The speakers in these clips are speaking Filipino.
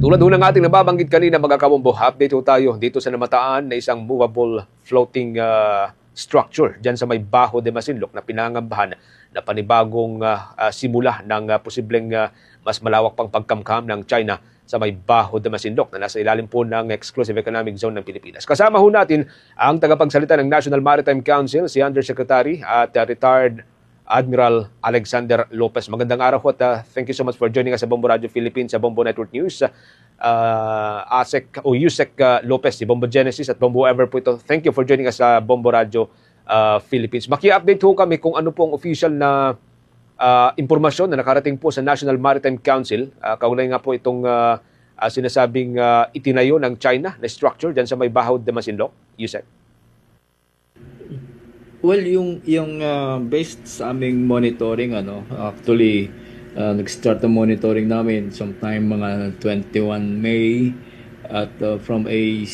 Tulad ho ng ating nababanggit kanina mga kabombo, update ho tayo dito sa namataan na isang movable floating structure dyan sa may Bajo de Masinloc na pinangambahan na panibagong simula ng posibleng mas malawak pang pagkamkam ng China sa may Bajo de Masinloc na nasa ilalim po ng Exclusive Economic Zone ng Pilipinas. Kasama ho natin ang tagapagsalita ng National Maritime Council, si Undersecretary at retired Admiral Alexander Lopez. Magandang araw at thank you so much for joining us sa Bombo Radio Philippines, sa Bombo Network News. Yusek Lopez, si Bombo Genesis at Bombo Ever po ito. Thank you for joining us sa Bombo Radio Philippines. Maki-update ho kami kung ano pong official na impormasyon na nakarating po sa National Maritime Council. Kaugnay nga po itong sinasabing itinayo ng China na structure dyan sa may Bajo de Masinloc. Yusek. Well, yung based sa aming monitoring, actually, nag-start ang monitoring namin sometime mga 21 May at from a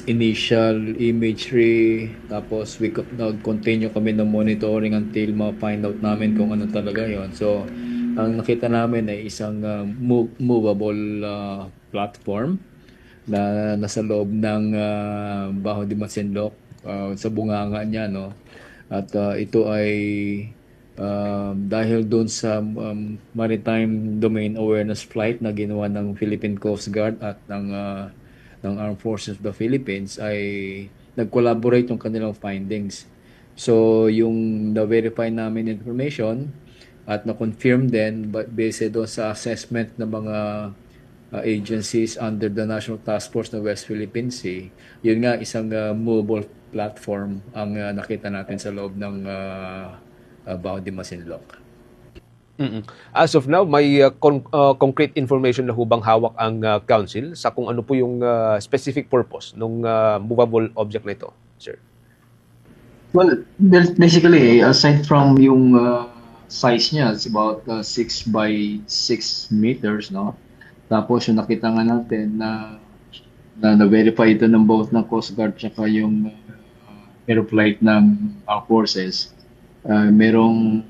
initial imagery, tapos nag-continue kami ng monitoring until ma-find out namin kung ano talaga yon. So, ang nakita namin ay isang movable platform na nasa loob ng Bajo de Masinloc, sa bunganga niya, no? At ito ay dahil doon sa Maritime Domain Awareness Flight na ginawa ng Philippine Coast Guard at ng Armed Forces of the Philippines, ay nag-collaborate yung kanilang findings. So yung na-verify namin information at na-confirm din based doon sa assessment ng mga agencies under the National Task Force ng West Philippine Sea, yun nga isang movable platform ang nakita natin sa loob ng Bajo de Masinloc. As of now, may concrete information na hubang hawak ang Council sa kung ano po yung specific purpose ng movable object na ito, sir? Well, basically, aside from yung size niya, it's about 6 by 6 meters, no? Tapos yung nakita nga natin na na-verify ito ng both ng Coast Guard tsaka yung airflight ng Armed Forces. Merong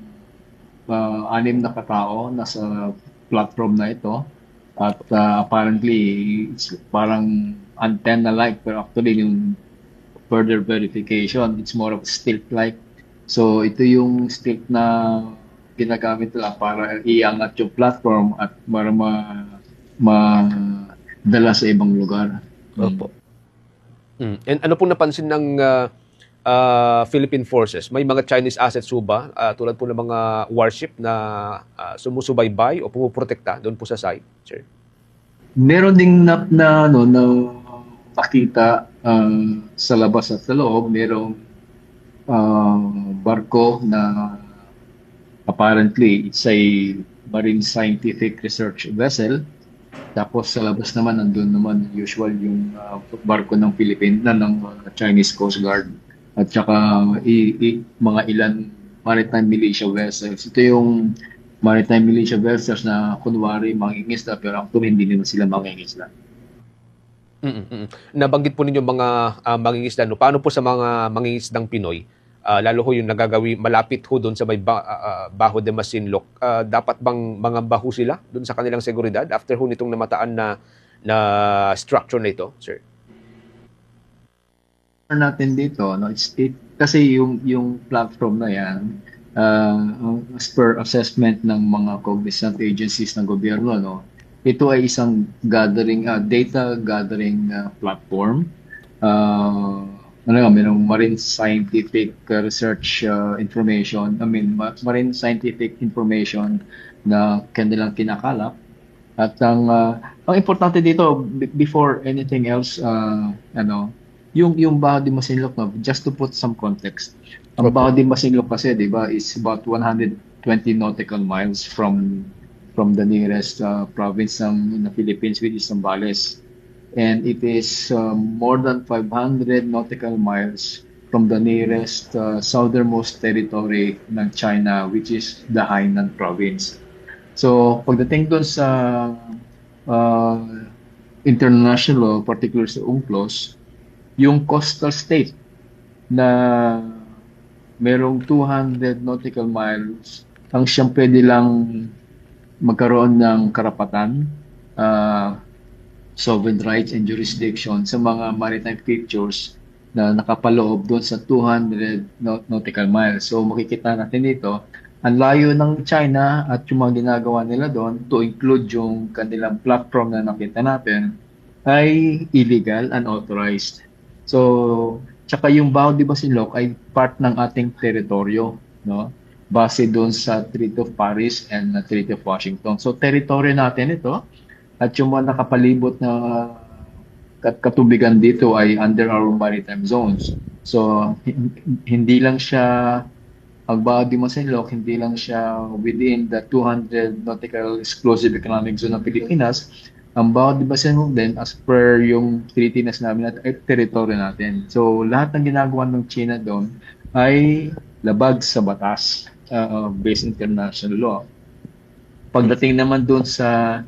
6 na katao nasa platform na ito at apparently it's parang antenna-like, pero actually yung further verification, it's more of stilt-like. So ito yung stilt na ginagamit nila para iangat yung platform at para madala sa ibang lugar. Opo. And ano pong napansin ng Philippine Forces? May mga Chinese assets ba tulad po ng mga warship na sumusubaybay o pumuprotekta doon po sa site, sir? Meron ding na pakita sa labas at sa loob. Merong barko na apparently it's a marine scientific research vessel. Tapos sa labas naman, nandun naman usual yung barko ng ng Chinese Coast Guard at saka mga ilan maritime militia vessels. Ito yung maritime militia vessels na kunwari mangingisda pero actually hindi naman sila mangingisda. Nabanggit po ninyo mga mangingisda. No? Paano po sa mga mangingisdang Pinoy? Lalo ho yung nagagawi malapit ho doon sa may Bajo de Masinloc. Dapat bang mangamba ho sila doon sa kanilang seguridad after ho nitong namataan na structure na ito, sir? Natin dito, no, kasi yung platform na yan, as per assessment ng mga cognizant agencies ng gobyerno, no, ito ay isang data gathering platform. Mayroong marine scientific research information, marine scientific information na kanilang kinakalap. At ang importante dito, before anything else, yung Bajo de Masinloc, just to put some context, ang Bajo de Masinloc kasi, di ba, is about 120 nautical miles from the nearest province ng Philippines, which is Zambales. And it is more than 500 nautical miles from the nearest southernmost territory ng China, which is the Hainan province. So, pagdating doon sa international law, particularly sa UNCLOS, yung coastal state na merong 200 nautical miles, ang siyang pwede lang magkaroon ng karapatan sovereign rights and jurisdiction sa mga maritime features na nakapaloob doon sa 200 nautical miles. So makikita natin dito, ang layo ng China at yung mga ginagawa nila doon to include yung kanilang platform na nakita natin ay illegal, unauthorized. So, tsaka yung Bao de Masinloc ay part ng ating teritoryo, no? Base doon sa Treaty of Paris and Treaty of Washington. So, teritoryo natin ito at yung mga nakapalibot na katubigan dito ay under our maritime zones. So, hindi lang siya ang Bao de Masinloc, hindi lang siya within the 200 nautical exclusive economic zone ng Pilipinas. Ang Bao de Masinloc din, as per yung treaty na sinabi natin, ay territory natin. So, lahat ng ginagawa ng China doon ay labag sa batas based international law. Pagdating naman doon sa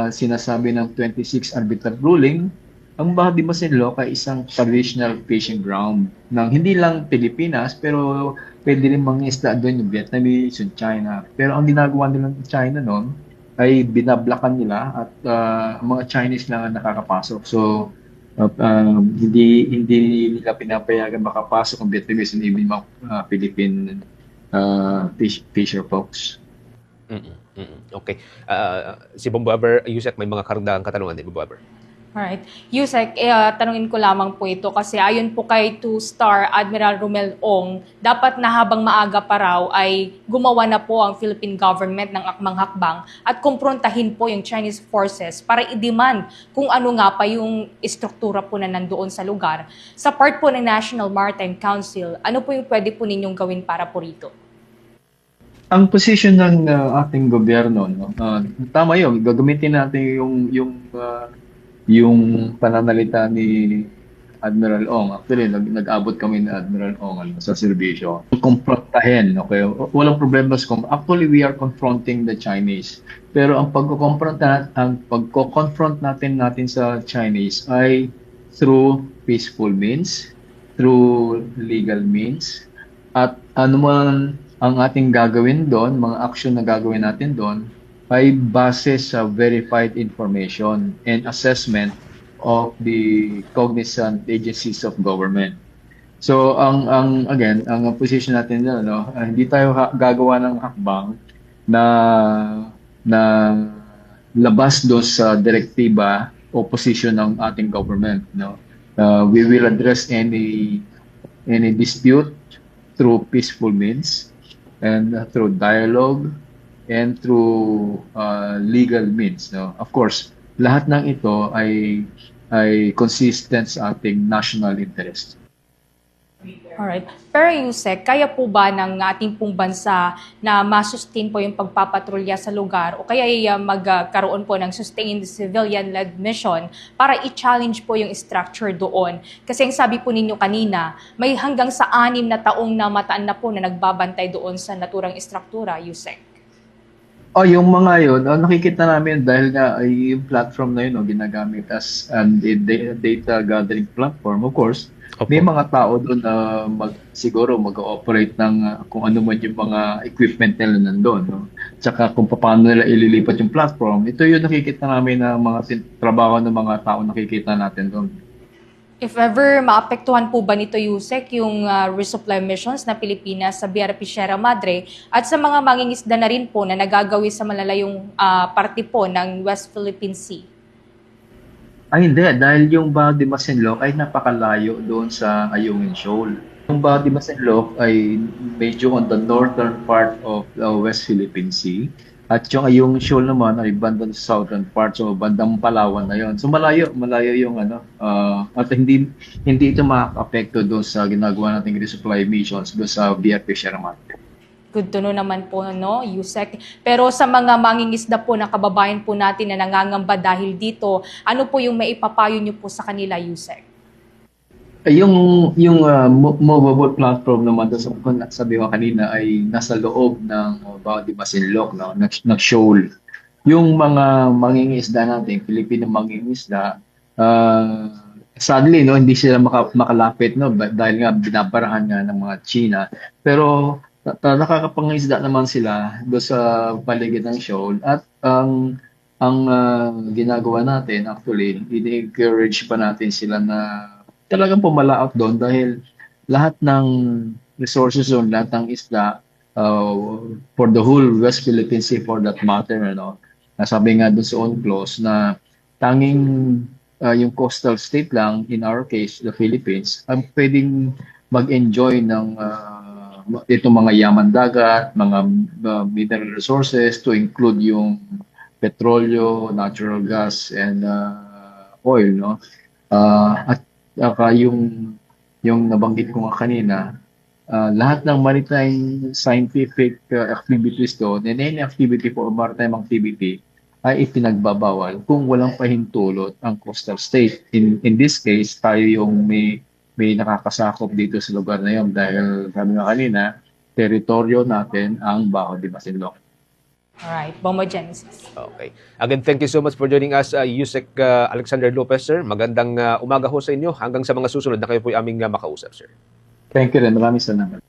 sinasabi ng 26 arbitral ruling, ang Bao de Masinloc ay isang traditional fishing ground ng hindi lang Pilipinas, pero pwede rin mga isda doon yung Vietnamese, yung China. Pero ang ginagawa nila ng China noon ay binablakan nila at mga Chinese lang ang nakakapasok. So, hindi nila pinapayagan makapasok ang Vietnamese and even mga Philippine fisher folks. Okay. Si Bombover, Yusek, may mga karagdagang katanungan din, Bombover. Alright. Yusek, tanungin ko lamang po ito kasi ayon po kay two-star Admiral Romel Ong, dapat na habang maaga pa raw ay gumawa na po ang Philippine government ng akmang hakbang at kumprontahin po yung Chinese forces para i-demand kung ano nga pa yung istruktura po na nandoon sa lugar. Sa part po ng National Maritime Council, ano po yung pwede po ninyong gawin para po rito? Ang position ng ating gobyerno, no, tama yun, gagamitin natin yung pananalita ni Admiral Ong. Actually, nag-abot kami ni Admiral Ong sa serbisyo. Kumprontahin, okay? Walang problema sa actually, we are confronting the Chinese. Pero ang pagko-confront natin sa Chinese ay through peaceful means, through legal means, at ano man ang ating gagawin doon, mga action na gagawin natin doon, ay base sa verified information and assessment of the cognizant agencies of government. So ang position natin doon, no, hindi tayo gagawa ng hakbang na labas doon sa direktiba o position ng ating government, no. We will address any dispute through peaceful means and through dialogue and through legal means, no? Of course, lahat ng ito ay consistent sa ating national interest. Alright. Pero Yusek, kaya po ba ng ating pong bansa na masustain po yung pagpapatrolya sa lugar o kaya ay magkaroon po ng sustained civilian-led mission para i-challenge po yung structure doon? Kasi ang sabi po ninyo kanina, may hanggang sa 6 na taong na mataan na po na nagbabantay doon sa naturang struktura, Yusek. Yung mga yun, nakikita namin dahil nga yung platform na yun ginagamit as data gathering platform, of course. Opo. May mga tao doon na siguro mag-ooperate ng kung ano man yung mga equipment nila nandun. No? Tsaka kung paano nila ililipat yung platform. Ito yung nakikita namin na mga trabaho ng mga tao nakikita natin doon. If ever maapektuhan po ba nito, Yusek, yung resupply missions na Pilipinas sa BRP Sierra Madre at sa mga mangingisda na rin po na nagagawi sa malalayong parte po ng West Philippine Sea? Ay hindi, dahil yung Bao de Masinloc ay napakalayo doon sa Ayungin Shoal. Yung Bao de Masinloc ay medyo on the northern part of the West Philippine Sea. At yung Ayungin Shoal naman ay bandang southern part, so bandang Palawan na yon. So malayo yung at hindi ito makaka-apekto doon sa ginagawa nating resupply missions doon sa BRP Sierra Madre. Good to know naman po, no, Yusek. Pero sa mga mangingisda po na kababayan po natin na nangangamba dahil dito, ano po yung maipapayo niyo po sa kanila, Yusek? Yung movable platform naman doon sa sabi ko kanina ay nasa loob ng Bao de Masinloc, no, ng shoal. Yung mga mangingisda natin, Pilipino mangingisda, sadly no hindi sila makalapit no dahil nga binabarahan nga ng mga China. Pero nakakapangisda naman sila doon sa paligid ng shoal at ang ang ginagawa natin actually, ini-encourage pa natin sila na talagang pumalaot doon dahil lahat ng resources doon, lahat ng isda, for the whole West Philippine Sea for that matter, ano, nasabi nga doon sa UNCLOS na tanging yung coastal state lang, in our case, the Philippines, ang pwedeng mag-enjoy ng itong mga yaman dagat, mga mineral resources to include yung petrolyo, natural gas, and oil, no? At yung nabanggit ko nga kanina, lahat ng maritime scientific activities doon, and any activity for maritime activity, ay ipinagbabawal kung walang pahintulot ang coastal state. In this case, tayo yung may nakakasakop dito sa lugar na yun dahil sabi nga kanina, teritoryo natin ang Baho de Masinloc. Alright, Bombo Genesis. Okay. Again, thank you so much for joining us, Yusek Alexander Lopez, sir. Magandang umaga ho sa inyo. Hanggang sa mga susunod na kayo po aming makausap, sir. Thank you rin. Maraming salamat.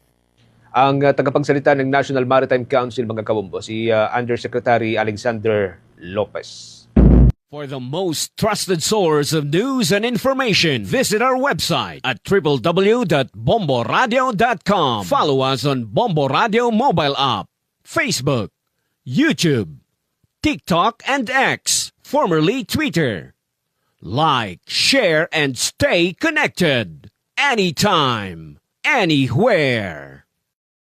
Ang tagapagsalita ng National Maritime Council, mga kabombo, si Undersecretary Alexander Lopez. For the most trusted source of news and information, visit our website at www.bomboradio.com. Follow us on Bombo Radio mobile app, Facebook, YouTube, TikTok, and X, formerly Twitter. Like, share, and stay connected. Anytime, anywhere.